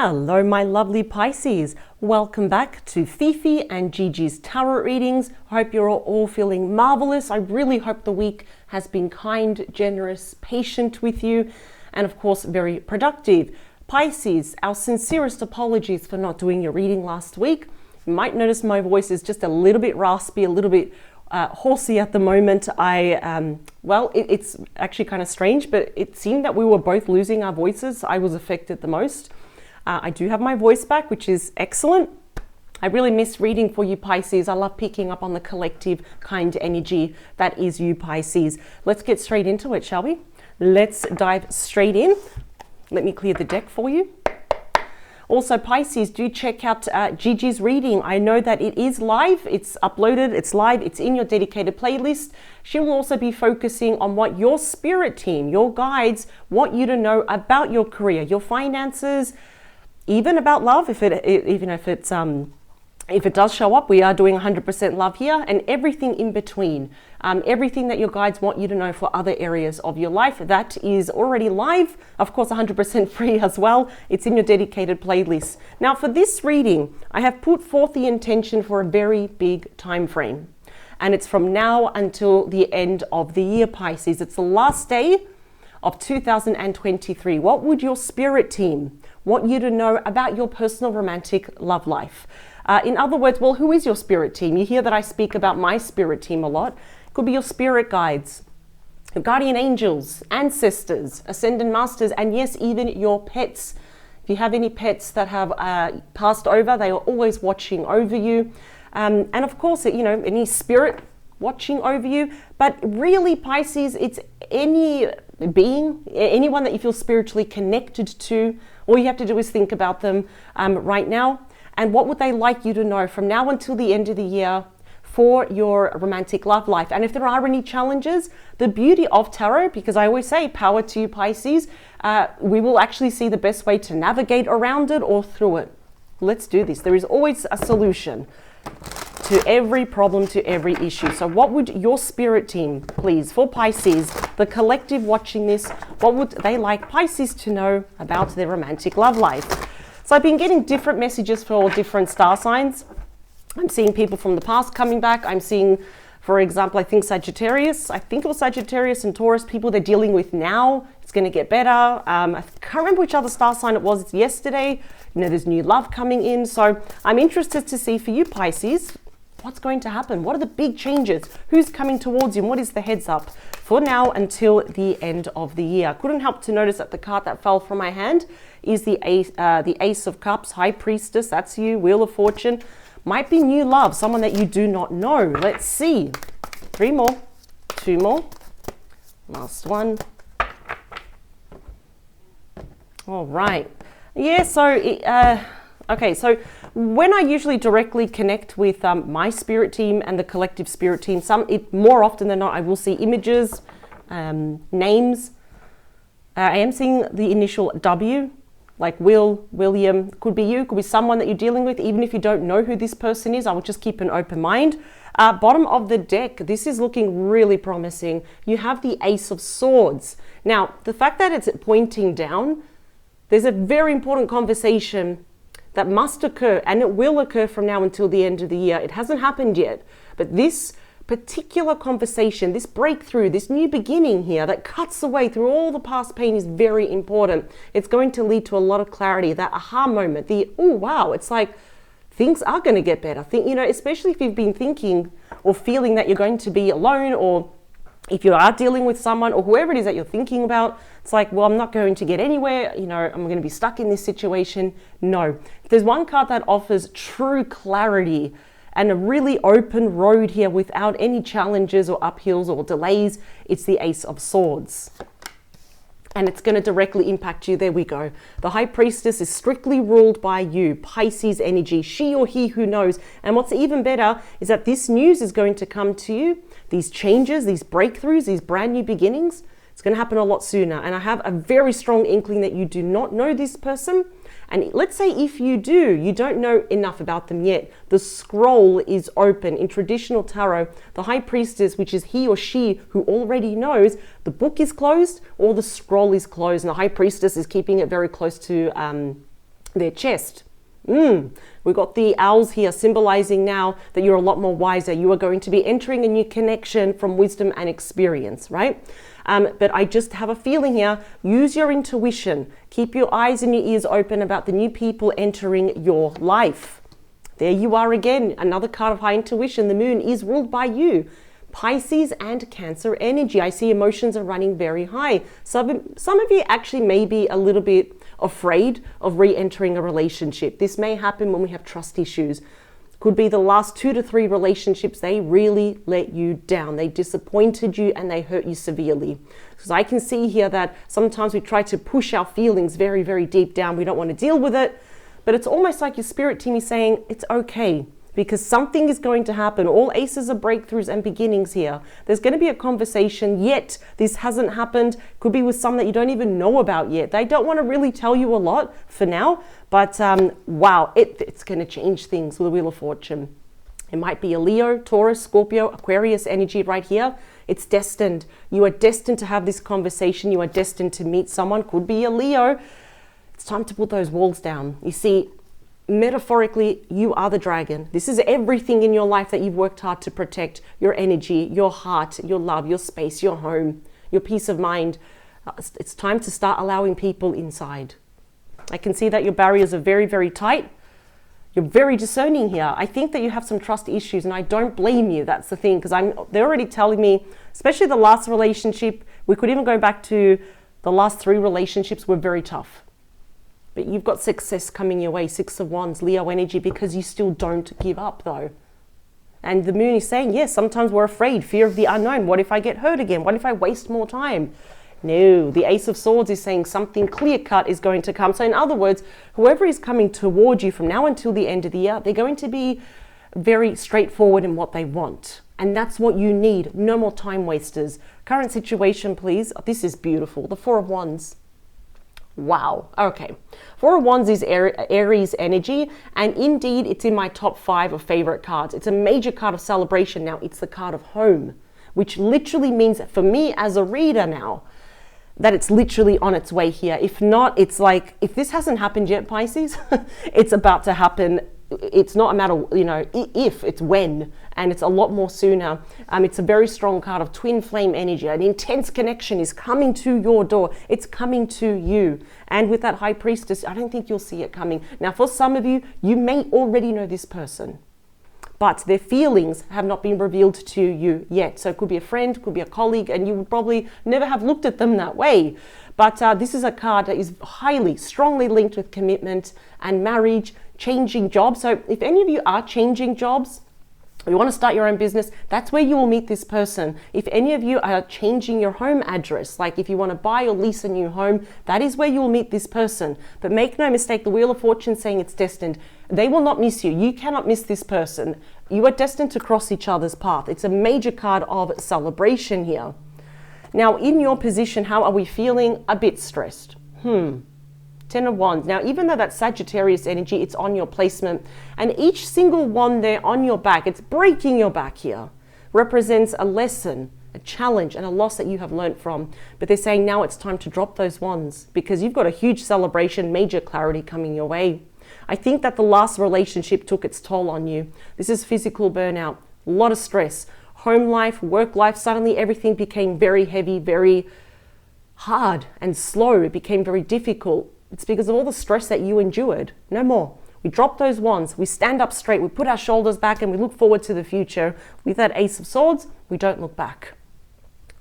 Hello, my lovely Pisces. Welcome back to Fifi and Gigi's tarot readings. I hope you're all feeling marvelous. I really hope the week has been kind, generous, patient with you, and of course, very productive. Pisces, our sincerest apologies for not doing your reading last week. You might notice my voice is just a little bit raspy, a little bit horsey at the moment. It's actually kind of strange, but it seemed that we were both losing our voices. I was affected the most. I do have my voice back, which is excellent. I really miss reading for you, Pisces. I love picking up on the collective kind energy that is you, Pisces. Let's get straight into it, shall we? Let's dive straight in. Let me clear the deck for you. Also, Pisces, do check out Gigi's reading. I know that it is live, it's uploaded, it's live, it's in your dedicated playlist. She will also be focusing on what your spirit team, your guides, want you to know about your career, your finances, even about love. If it does show up, we are doing 100% love here, and everything in between. Everything that your guides want you to know for other areas of your life, that is already live, of course 100% free as well. It's in your dedicated playlist. Now for this reading, I have put forth the intention for a very big time frame, and it's from now until the end of the year, Pisces. It's the last day of 2023. What would your spirit team want you to know about your personal romantic love life? In other words, well, who is your spirit team? You hear that I speak about my spirit team a lot. It could be your spirit guides, your guardian angels, ancestors, ascended masters, and yes, even your pets. If you have any pets that have passed over, they are always watching over you. And of course, any spirit watching over you. But really, Pisces, it's any being, anyone that you feel spiritually connected to. All you have to do is think about them right now. And what would they like you to know from now until the end of the year for your romantic love life? And if there are any challenges, the beauty of tarot, because I always say power to you, Pisces, we will actually see the best way to navigate around it or through it. Let's do this. There is always a solution to every problem, to every issue. So what would your spirit team, please, for Pisces, the collective watching this, what would they like Pisces to know about their romantic love life? So I've been getting different messages for all different star signs. I'm seeing people from the past coming back. I'm seeing, for example, I think it was Sagittarius and Taurus, people they're dealing with now. It's going to get better. I can't remember which other star sign it was. It's yesterday. There's new love coming in. So I'm interested to see for you, Pisces, what's going to happen? What are the big changes? Who's coming towards you? And what is the heads up for now until the end of the year? I couldn't help to notice that the card that fell from my hand is the Ace of Cups, High Priestess. That's you. Wheel of Fortune. Might be new love, someone that you do not know. Let's see. 3 more, 2 more, last one. All right. Yeah, so okay, so when I usually directly connect with my spirit team and the collective spirit team, more often than not, I will see images, names. I am seeing the initial W, like Will, William. Could be you, could be someone that you're dealing with. Even if you don't know who this person is, I will just keep an open mind. Bottom of the deck, this is looking really promising. You have the Ace of Swords. Now, the fact that it's pointing down, there's a very important conversation that must occur, and it will occur from now until the end of the year. It hasn't happened yet, but this particular conversation, this breakthrough, this new beginning here that cuts away through all the past pain is very important. It's going to lead to a lot of clarity, that aha moment, oh wow, it's like things are going to get better. Especially if you've been thinking or feeling that you're going to be alone, or if you are dealing with someone or whoever it is that you're thinking about, it's like, well, I'm not going to get anywhere, I'm going to be stuck in this situation. No. If there's one card that offers true clarity and a really open road here without any challenges or uphills or delays, it's the Ace of Swords. And it's going to directly impact you. There we go. The High Priestess is strictly ruled by you, Pisces energy, she or he who knows. And what's even better is that this news is going to come to you. These changes, these breakthroughs, these brand new beginnings, it's going to happen a lot sooner. And I have a very strong inkling that you do not know this person. And let's say if you do, you don't know enough about them yet. The scroll is open. In traditional tarot, the High Priestess, which is he or she who already knows, the book is closed or the scroll is closed. And the High Priestess is keeping it very close to their chest. We've got the owls here symbolizing now that you're a lot more wiser. You are going to be entering a new connection from wisdom and experience, right? But I just have a feeling here, use your intuition. Keep your eyes and your ears open about the new people entering your life. There you are again, another card of high intuition. The moon is ruled by you. Pisces and Cancer energy. I see emotions are running very high. Some of you actually may be a little bit afraid of re-entering a relationship. This may happen when we have trust issues. Could be the last 2 to 3 relationships, they really let you down. They disappointed you and they hurt you severely. Because I can see here that sometimes we try to push our feelings very, very deep down. We don't want to deal with it. But it's almost like your spirit team is saying, it's okay. Because something is going to happen. All aces are breakthroughs and beginnings here. There's going to be a conversation, yet this hasn't happened. Could be with someone that you don't even know about yet. They don't want to really tell you a lot for now, but wow, it's going to change things with the Wheel of Fortune. It might be a Leo, Taurus, Scorpio, Aquarius energy right here. It's destined. You are destined to have this conversation. You are destined to meet someone. Could be a Leo. It's time to put those walls down. You see, metaphorically, you are the dragon. This is everything in your life that you've worked hard to protect. Your energy, your heart, your love, your space, your home, your peace of mind. It's time to start allowing people inside. I can see that your barriers are very, very tight. You're very discerning here. I think that you have some trust issues and I don't blame you. That's the thing, because they're already telling me, especially the last relationship, we could even go back to the last 3 relationships were very tough. But you've got success coming your way, 6 of Wands, Leo energy, because you still don't give up though. And the moon is saying, yes, sometimes we're afraid, fear of the unknown. What if I get hurt again? What if I waste more time? No, the Ace of Swords is saying something clear-cut is going to come. So in other words, whoever is coming toward you from now until the end of the year, they're going to be very straightforward in what they want. And that's what you need. No more time wasters. Current situation, please. This is beautiful. The 4 of Wands. Wow. Okay. 4 of Wands is Aries energy, and indeed it's in my top 5 of favorite cards. It's a major card of celebration now. It's the card of home, which literally means for me as a reader now that it's literally on its way here. If not, it's like, if this hasn't happened yet, Pisces, it's about to happen. It's not a matter, you know, if, it's when, and it's a lot more sooner. It's a very strong card of twin flame energy. An intense connection is coming to your door. It's coming to you. And with that High Priestess, I don't think you'll see it coming. Now, for some of you, you may already know this person, but their feelings have not been revealed to you yet. So it could be a friend, could be a colleague, and you would probably never have looked at them that way. But this is a card that is highly, strongly linked with commitment and marriage, changing jobs. So if any of you are changing jobs, you want to start your own business, that's where you will meet this person. If any of you are changing your home address, like if you want to buy or lease a new home, that is where you will meet this person. But make no mistake, the Wheel of Fortune saying it's destined. They will not miss you. You cannot miss this person. You are destined to cross each other's path. It's a major card of celebration here. Now, in your position, how are we feeling? A bit stressed. 10 of Wands. Now, even though that's Sagittarius energy, it's on your placement. And each single one there on your back, it's breaking your back here, represents a lesson, a challenge, and a loss that you have learned from. But they're saying now it's time to drop those wands because you've got a huge celebration, major clarity coming your way. I think that the last relationship took its toll on you. This is physical burnout, a lot of stress, home life, work life. Suddenly everything became very heavy, very hard and slow. It became very difficult. It's because of all the stress that you endured. No more. We drop those wands. We stand up straight. We put our shoulders back and we look forward to the future. With that Ace of Swords, we don't look back.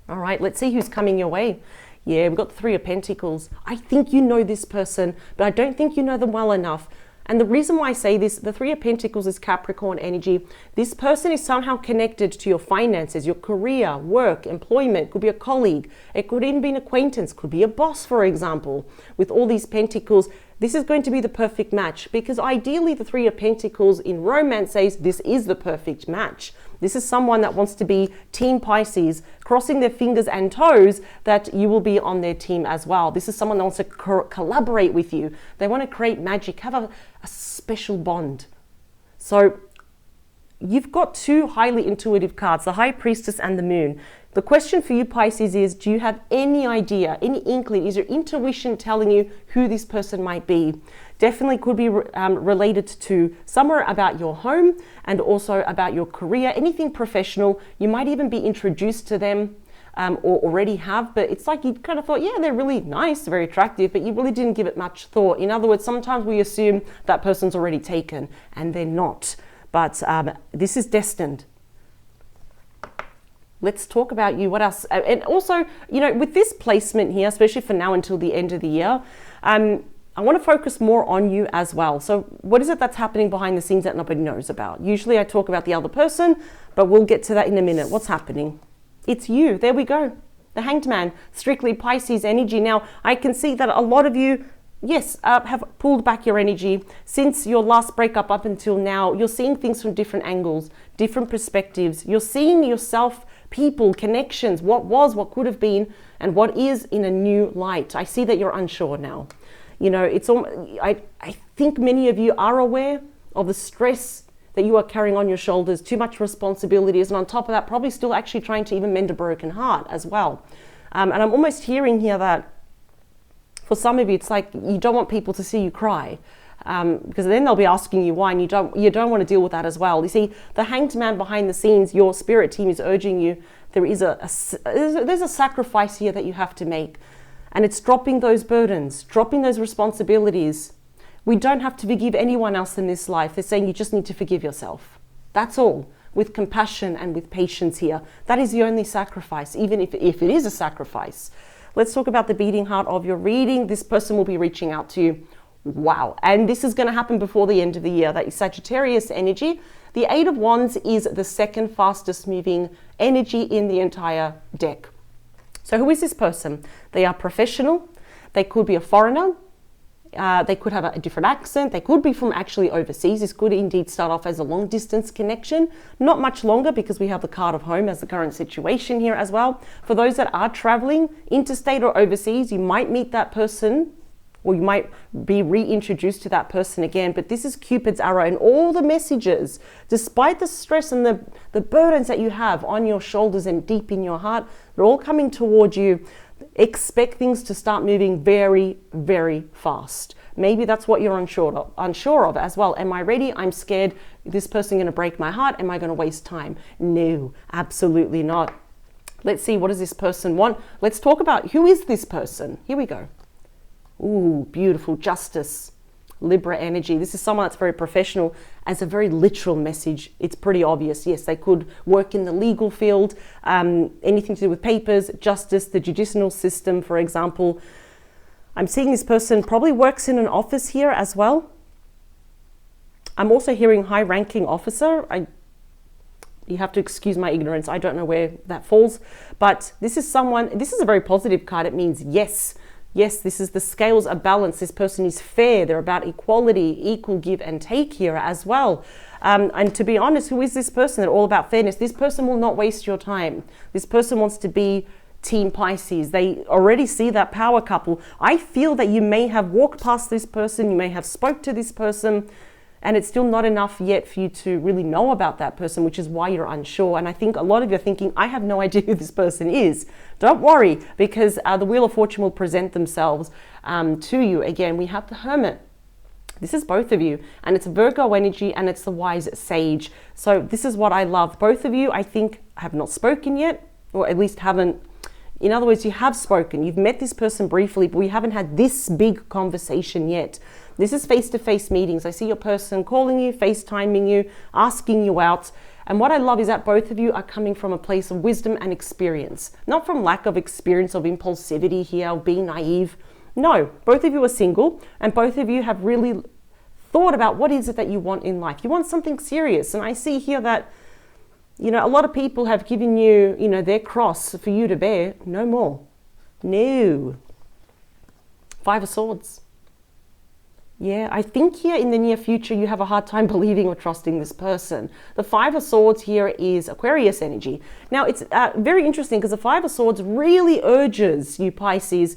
All right, let's see who's coming your way. Yeah, we've got the 3 of Pentacles. I think you know this person, but I don't think you know them well enough. And the reason why I say this, the 3 of Pentacles is Capricorn energy. This person is somehow connected to your finances, your career, work, employment. Could be a colleague. It could even be an acquaintance. Could be a boss, for example. With all these Pentacles, this is going to be the perfect match because ideally the 3 of Pentacles in romance says this is the perfect match. This is someone that wants to be Team Pisces, crossing their fingers and toes that you will be on their team as well. This is someone that wants to collaborate with you. They want to create magic, have a special bond. So you've got two highly intuitive cards, the High Priestess and the Moon. The question for you, Pisces, is do you have any idea, any inkling? Is your intuition telling you who this person might be? Definitely could be related to somewhere about your home and also about your career, anything professional. You might even be introduced to them or already have, but it's like you kind of thought, yeah, they're really nice, very attractive, but you really didn't give it much thought. In other words, sometimes we assume that person's already taken and they're not. But this is destined. Let's talk about you. What else? And also, you know, with this placement here, especially for now until the end of the year, I want to focus more on you as well. So what is it that's happening behind the scenes that nobody knows about? Usually I talk about the other person, but we'll get to that in a minute. What's happening? It's you. There we go. The Hanged Man, strictly Pisces energy. Now, I can see that a lot of you, yes, have pulled back your energy since your last breakup up until now. You're seeing things from different angles, different perspectives. You're seeing yourself, people, connections, what was, what could have been, and what is in a new light. I see that you're unsure now. You know, I think many of you are aware of the stress that you are carrying on your shoulders, too much responsibilities, and on top of that, probably still actually trying to even mend a broken heart as well. And I'm almost hearing here that for some of you, it's like you don't want people to see you cry, because then they'll be asking you why, and you don't want to deal with that as well. You see, the Hanged Man behind the scenes, your spirit team is urging you. There's a sacrifice here that you have to make. And it's dropping those burdens, dropping those responsibilities. We don't have to forgive anyone else in this life. They're saying you just need to forgive yourself. That's all, with compassion and with patience here. That is the only sacrifice, even if it is a sacrifice. Let's talk about the beating heart of your reading. This person will be reaching out to you. Wow. And this is going to happen before the end of the year. That is Sagittarius energy. The Eight of Wands is the second fastest moving energy in the entire deck. So who is this person? They are professional. They could be a foreigner. They could have a different accent. They could be from actually overseas. This could indeed start off as a long distance connection. Not much longer because we have the card of home as the current situation here as well. For those that are traveling interstate or overseas, you might meet that person, or you might be reintroduced to that person again. But this is Cupid's arrow, and all the messages, despite the stress and the burdens that you have on your shoulders and deep in your heart, they're all coming toward you. Expect things to start moving very, very fast. Maybe that's what you're unsure of as well. Am I ready? I'm scared. Is this person going to break my heart? Am I going to waste time? No, absolutely not. Let's see, what does this person want? Let's talk about who is this person. Here we go. Ooh, beautiful. Justice, Libra energy. This is someone that's very professional. As a very literal message, it's pretty obvious. Yes, they could work in the legal field, anything to do with papers, justice, the judicial system, for example. I'm seeing this person probably works in an office here as well. I'm also hearing high-ranking officer. You have to excuse my ignorance. I don't know where that falls. But this is someone, this is a very positive card. It means yes. Yes, this is the scales are balanced. This person is fair. They're about equality, equal give and take here as well. And to be honest, who is this person? They're all about fairness. This person will not waste your time. This person wants to be Team Pisces. They already see that power couple. I feel that you may have walked past this person. You may have spoke to this person, and it's still not enough yet for you to really know about that person, which is why you're unsure. And I think a lot of you are thinking, I have no idea who this person is. Don't worry, because the Wheel of Fortune will present themselves to you. Again, we have the Hermit. This is both of you, and it's Virgo energy, and it's the Wise Sage. So this is what I love. Both of you, I think, have not spoken yet, or at least haven't. In other words, you have spoken. You've met this person briefly, but we haven't had this big conversation yet. This is face-to-face meetings. I see your person calling you, FaceTiming you, asking you out. And what I love is that both of you are coming from a place of wisdom and experience. Not from lack of experience, of impulsivity here, or being naive. No, both of you are single, and both of you have really thought about what is it that you want in life. You want something serious. And I see here that, you know, a lot of people have given you, you know, their cross for you to bear. No more. No. Five of Swords. Yeah, I think here in the near future, you have a hard time believing or trusting this person. The Five of Swords here is Aquarius energy. Now, it's very interesting because the Five of Swords really urges you, Pisces,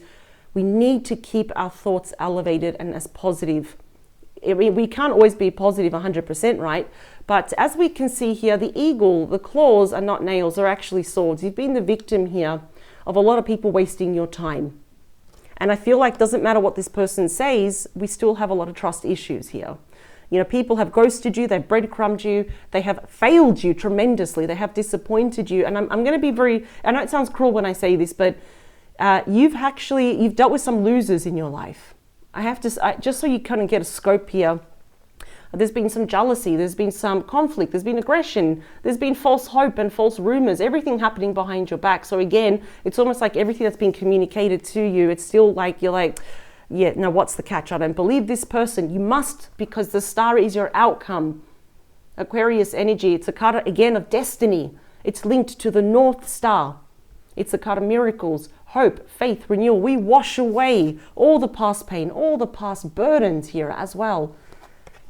we need to keep our thoughts elevated and as positive I mean, we can't always be positive 100%, right? But as we can see here, the eagle, the claws are not nails, they're actually swords. You've been the victim here of a lot of people wasting your time. And I feel like it doesn't matter what this person says, we still have a lot of trust issues here. You know, people have ghosted you, they've breadcrumbed you, they have failed you tremendously, they have disappointed you. And I'm going to be very, I know it sounds cruel when I say this, but you've dealt with some losers in your life. Just so you kind of get a scope here, there's been some jealousy, there's been some conflict, there's been aggression, there's been false hope and false rumors, everything happening behind your back. So again, it's almost like everything that's been communicated to you, it's still like, you're like, yeah, no, what's the catch? I don't believe this person. You must, because the star is your outcome. Aquarius energy, it's a card again of destiny. It's linked to the North Star. It's a card of miracles, hope, faith, renewal. We wash away all the past pain, all the past burdens here as well.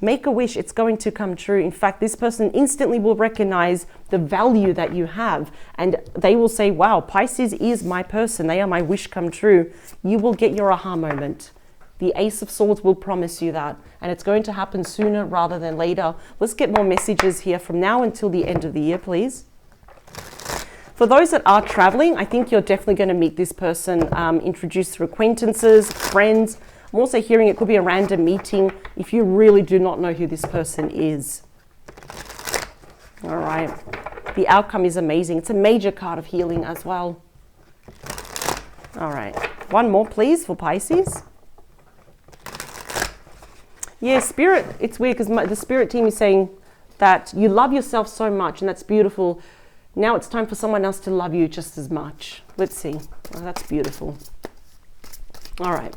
Make a wish, it's going to come true. In fact, this person instantly will recognize the value that you have, and they will say, wow, Pisces is my person. They are my wish come true. You will get your aha moment. The Ace of Swords will promise you that, and it's going to happen sooner rather than later. Let's get more messages here from now until the end of the year, please. For those that are traveling, I think you're definitely going to meet this person, introduced through acquaintances, friends. I'm also hearing it could be a random meeting if you really do not know who this person is. All right. The outcome is amazing. It's a major card of healing as well. All right. One more, please, for Pisces. Yeah, Spirit, it's weird because the Spirit team is saying that you love yourself so much, and that's beautiful. Now it's time for someone else to love you just as much. Let's see. Oh, that's beautiful. All right.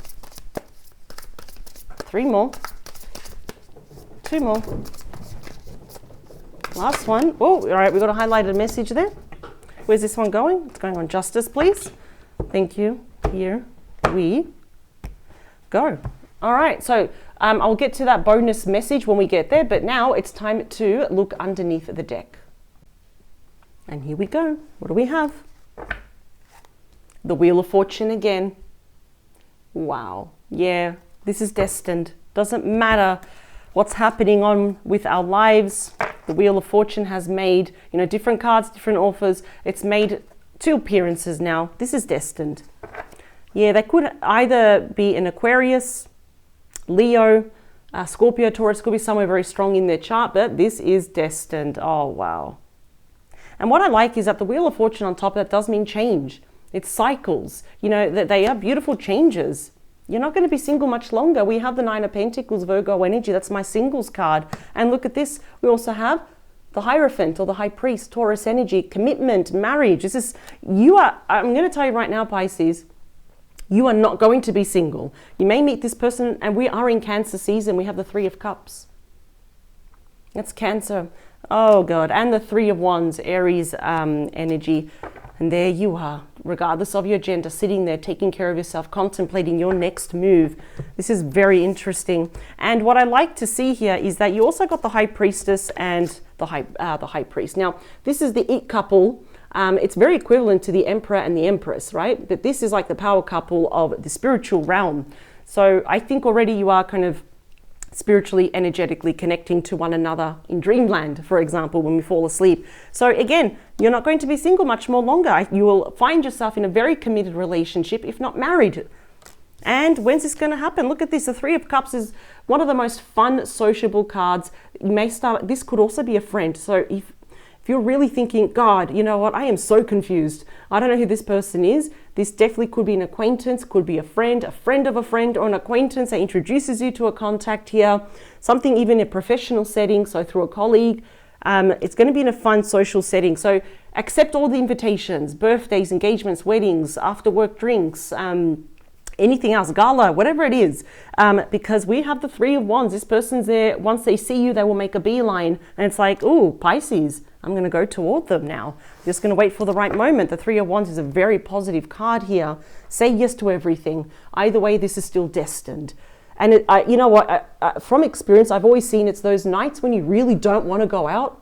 3 more. 2 more. Last one. Oh, all right, we've got a highlighted message there. Where's this one going? It's going on justice, please. Thank you. Here we go. All right, so I'll get to that bonus message when we get there, but now it's time to look underneath the deck. And here we go. What do we have? The Wheel of Fortune again. Wow. Yeah. This is destined. Doesn't matter what's happening on with our lives. The Wheel of Fortune has made, you know, different cards, different authors. It's made 2 appearances now. This is destined. Yeah, they could either be an Aquarius, Leo, Scorpio, Taurus, could be somewhere very strong in their chart, but this is destined. Oh, wow. And what I like is that the Wheel of Fortune on top of that does mean change. It's cycles. You know, that they are beautiful changes. You're not going to be single much longer. We have the 9 of Pentacles, Virgo energy. That's my singles card. And look at this. We also have the Hierophant or the High Priest, Taurus energy, commitment, marriage. This is, I'm going to tell you right now, Pisces, you are not going to be single. You may meet this person, and we are in Cancer season. We have the 3 of Cups. That's Cancer. Oh, God. And the 3 of Wands, Aries energy. And there you are, regardless of your gender, sitting there, taking care of yourself, contemplating your next move. This is very interesting. And what I like to see here is that you also got the High Priestess and the High Priest. Now, this is the it couple. It's very equivalent to the Emperor and the Empress, right? But this is like the power couple of the spiritual realm. So I think already you are kind of spiritually, energetically connecting to one another in dreamland, for example, when we fall asleep. So again, you're not going to be single much more longer. You will find yourself in a very committed relationship, if not married. And when's this going to happen? Look at this. The 3 of Cups is one of the most fun, sociable cards. You may start, this could also be a friend. So if you're really thinking, God, you know what, I am so confused. I don't know who this person is. This definitely could be an acquaintance, could be a friend of a friend, or an acquaintance that introduces you to a contact here. Something even in a professional setting, so through a colleague. It's going to be in a fun social setting. So accept all the invitations, birthdays, engagements, weddings, after work drinks, anything else, gala, whatever it is, because we have the 3 of Wands. This person's there. Once they see you, they will make a beeline, and it's like, oh, Pisces, I'm going to go toward them now. Just going to wait for the right moment. The 3 of Wands is a very positive card here. Say yes to everything. Either way, this is still destined. And you know what? From experience, I've always seen it's those nights when you really don't want to go out.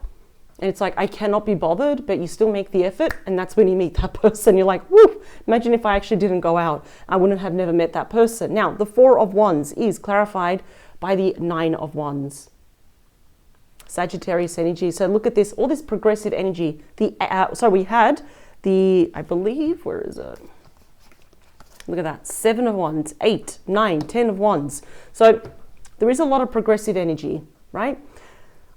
And it's like, I cannot be bothered, but you still make the effort. And that's when you meet that person. You're like, woo, imagine if I actually didn't go out. I wouldn't have never met that person. Now, the 4 of Wands is clarified by the Nine of Wands. Sagittarius energy. So look at this, all this progressive energy. So we had I believe, where is it? Look at that, 7 of Wands, 8, 9, 10 of Wands. So there is a lot of progressive energy, right?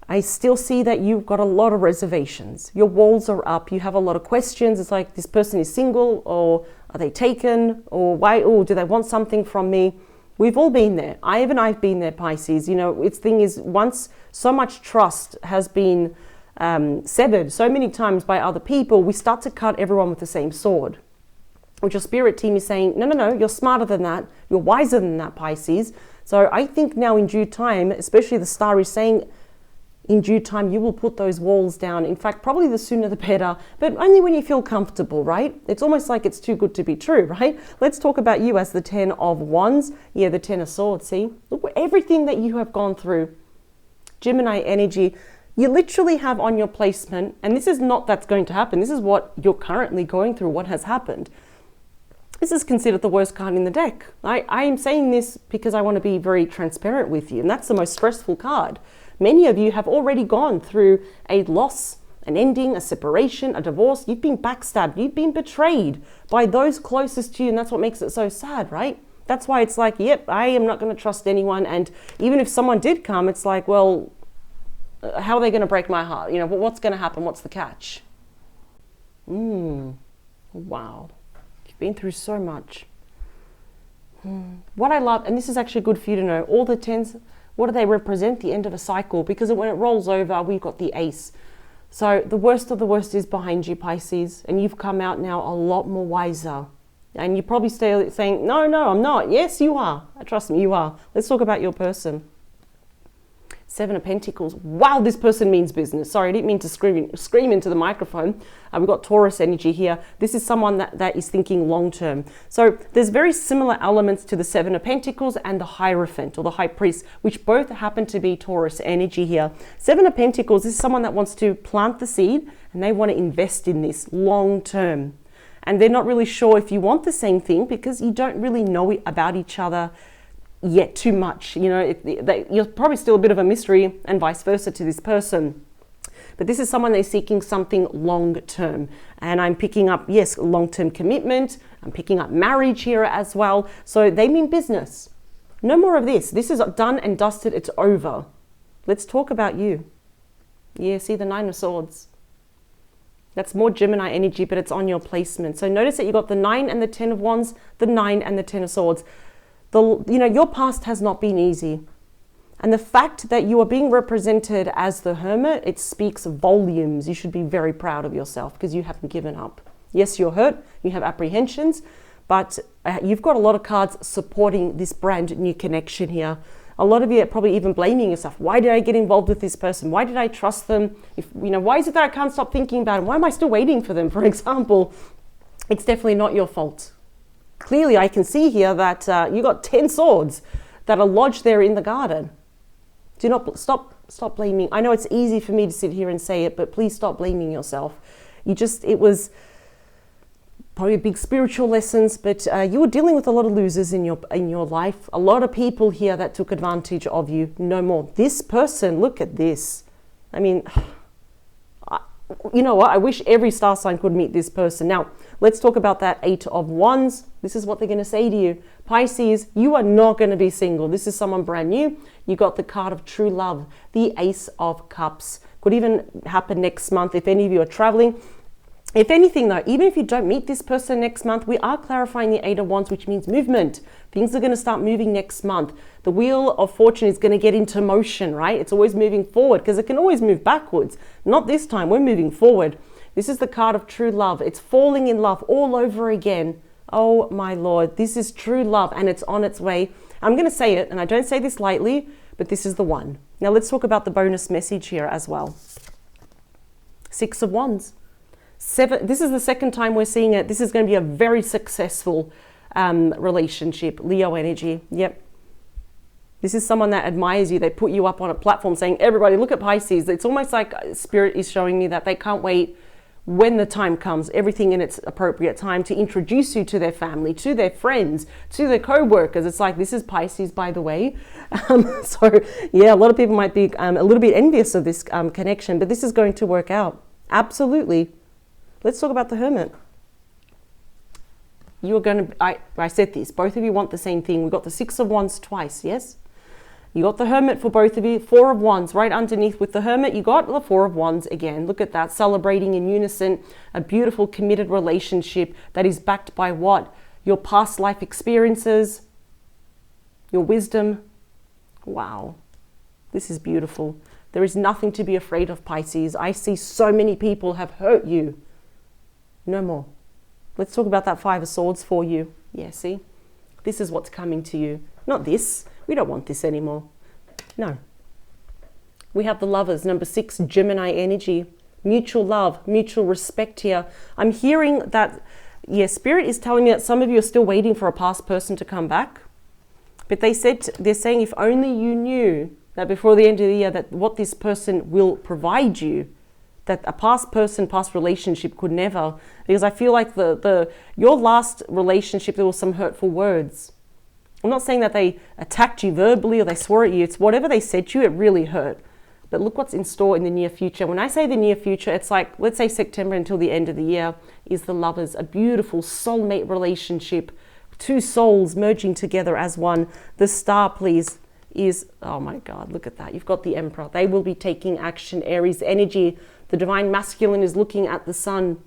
I still see that you've got a lot of reservations. Your walls are up. You have a lot of questions. It's like, this person is single, or are they taken, or why? Oh, do they want something from me? We've all been there. I've been there, Pisces. You know, its thing is, once so much trust has been severed so many times by other people, we start to cut everyone with the same sword. Which your spirit team is saying, no, you're smarter than that. You're wiser than that, Pisces. So I think now in due time, especially the star is saying, in due time, you will put those walls down. In fact, probably the sooner the better, but only when you feel comfortable, right? It's almost like it's too good to be true, right? Let's talk about you as the 10 of Wands. Yeah, the 10 of Swords, see? Look, everything that you have gone through. Gemini energy, you literally have on your placement, and this is not that's going to happen. This is what you're currently going through, what has happened. This is considered the worst card in the deck. I am saying this because I want to be very transparent with you, and that's the most stressful card. Many of you have already gone through a loss, an ending, a separation, a divorce. You've been backstabbed. You've been betrayed by those closest to you, and that's what makes it so sad, right? That's why it's like, yep, I am not going to trust anyone. And even if someone did come, it's like, well, how are they going to break my heart? You know, what's going to happen? What's the catch? Wow. You've been through so much. What I love, and this is actually good for you to know, all the 10s, what do they represent? The end of a cycle, because when it rolls over, we've got the Ace. So the worst of the worst is behind you, Pisces, and you've come out now a lot more wiser. And you're probably still saying, no, I'm not. Yes, you are. Trust me, you are. Let's talk about your person. 7 of Pentacles. Wow, this person means business. Sorry, I didn't mean to scream into the microphone. We've got Taurus energy here. This is someone that is thinking long term. So there's very similar elements to the 7 of Pentacles and the Hierophant or the High Priest, which both happen to be Taurus energy here. 7 of Pentacles is someone that wants to plant the seed and they want to invest in this long term. And they're not really sure if you want the same thing because you don't really know about each other yet too much. You know, you're probably still a bit of a mystery, and vice versa to this person. But this is someone that's seeking something long term. And I'm picking up, yes, long-term commitment. I'm picking up marriage here as well. So they mean business. No more of this. This is done and dusted. It's over. Let's talk about you. Yeah, see the 9 of Swords. That's more Gemini energy, but it's on your placement. So notice that you got the 9 and the 10 of Wands, the 9 and the 10 of Swords. Your past has not been easy. And the fact that you are being represented as the Hermit, it speaks volumes. You should be very proud of yourself because you haven't given up. Yes, you're hurt, you have apprehensions, but you've got a lot of cards supporting this brand new connection here. A lot of you are probably even blaming yourself. Why did I get involved with this person? Why did I trust them? Why is it that I can't stop thinking about them? Why am I still waiting for them, for example? It's definitely not your fault. Clearly, I can see here that you got 10 swords that are lodged there in the garden. Do not stop blaming. I know it's easy for me to sit here and say it, but please stop blaming yourself. It was probably big spiritual lessons, but you were dealing with a lot of losers in your life. A lot of people here that took advantage of you. No more. This person, look at this. I mean, you know what? I wish every star sign could meet this person. Now, let's talk about that 8 of Wands. This is what they're going to say to you. Pisces, you are not going to be single. This is someone brand new. You got the card of true love, the Ace of Cups. Could even happen next month if any of you are traveling. If anything though, even if you don't meet this person next month, we are clarifying the 8 of Wands, which means movement. Things are going to start moving next month. The wheel of fortune is going to get into motion, right? It's always moving forward because it can always move backwards. Not this time, we're moving forward. This is the card of true love. It's falling in love all over again. Oh my Lord, this is true love and it's on its way. I'm going to say it, and I don't say this lightly, but this is the one. Now let's talk about the bonus message here as well. 6 of Wands. 7. This is the second time we're seeing it. This is going to be a very successful relationship. Leo energy. Yep. This is someone that admires you. They put you up on a platform saying, everybody look at Pisces. It's almost like Spirit is showing me that they can't wait when the time comes, everything in its appropriate time, to introduce you to their family, to their friends, to their co-workers. It's like, this is Pisces, by the way. So yeah, a lot of people might be a little bit envious of this connection, but this is going to work out. Absolutely. Let's talk about the Hermit. You're going to, I said this, both of you want the same thing. We got the Six of Wands twice, yes? You got the Hermit for both of you. Four of Wands right underneath with the Hermit. You got the Four of Wands again. Look at that, celebrating in unison a beautiful committed relationship that is backed by what? Your past life experiences, your wisdom. Wow, this is beautiful. There is nothing to be afraid of, Pisces. I see so many people have hurt you. No more. Let's talk about that Five of Swords for you. Yeah, see? This is what's coming to you. Not this. We don't want this anymore. No. We have the Lovers, number 6, Gemini energy. Mutual love, mutual respect here. I'm hearing that, yeah, Spirit is telling me that some of you are still waiting for a past person to come back. But they're saying if only you knew that before the end of the year that what this person will provide you, that a past person, past relationship could never. Because I feel like your last relationship, there were some hurtful words. I'm not saying that they attacked you verbally or they swore at you. It's whatever they said to you, it really hurt. But look what's in store in the near future. When I say the near future, it's like, let's say September until the end of the year is the Lovers, a beautiful soulmate relationship, two souls merging together as one. The Star, please, is, oh my God, look at that. You've got the Emperor. They will be taking action, Aries energy. The Divine Masculine is looking at the Sun.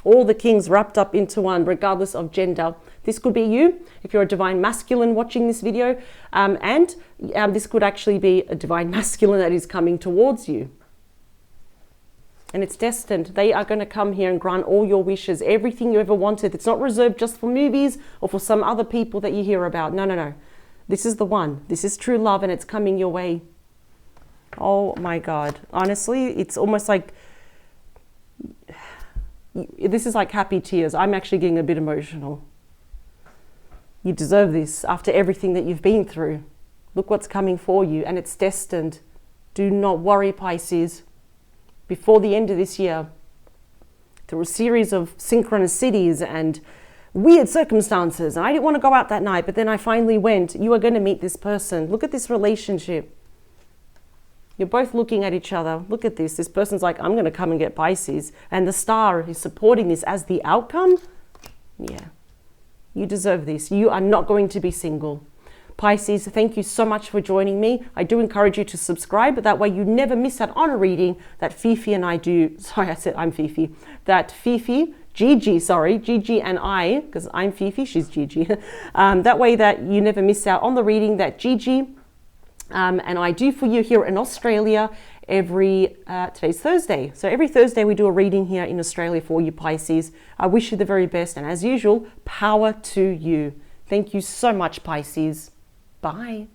All the kings wrapped up into one, regardless of gender. This could be you, if you're a Divine Masculine watching this video, and this could actually be a Divine Masculine that is coming towards you. And it's destined. They are going to come here and grant all your wishes, everything you ever wanted. It's not reserved just for movies or for some other people that you hear about. No, no, no. This is the one. This is true love, and it's coming your way. Oh my God. Honestly, it's almost like, this is like happy tears. I'm actually getting a bit emotional. You deserve this after everything that you've been through. Look what's coming for you, and it's destined. Do not worry, Pisces. Before the end of this year, through a series of synchronicities and weird circumstances, and I didn't want to go out that night, but then I finally went. You are going to meet this person. Look at this relationship. You're both looking at each other. Look at this. This person's like, I'm going to come and get Pisces. And the Star is supporting this as the outcome. Yeah, you deserve this. You are not going to be single. Pisces, thank you so much for joining me. I do encourage you to subscribe, but that way you never miss out on a reading that Fifi and I do. Sorry, I said I'm Fifi. That Fifi, Gigi and I, because I'm Fifi, she's Gigi. That way that you never miss out on the reading that Gigi and I do for you here in Australia today's Thursday. So every Thursday we do a reading here in Australia for you, Pisces. I wish you the very best, and as usual, power to you. Thank you so much, Pisces. Bye.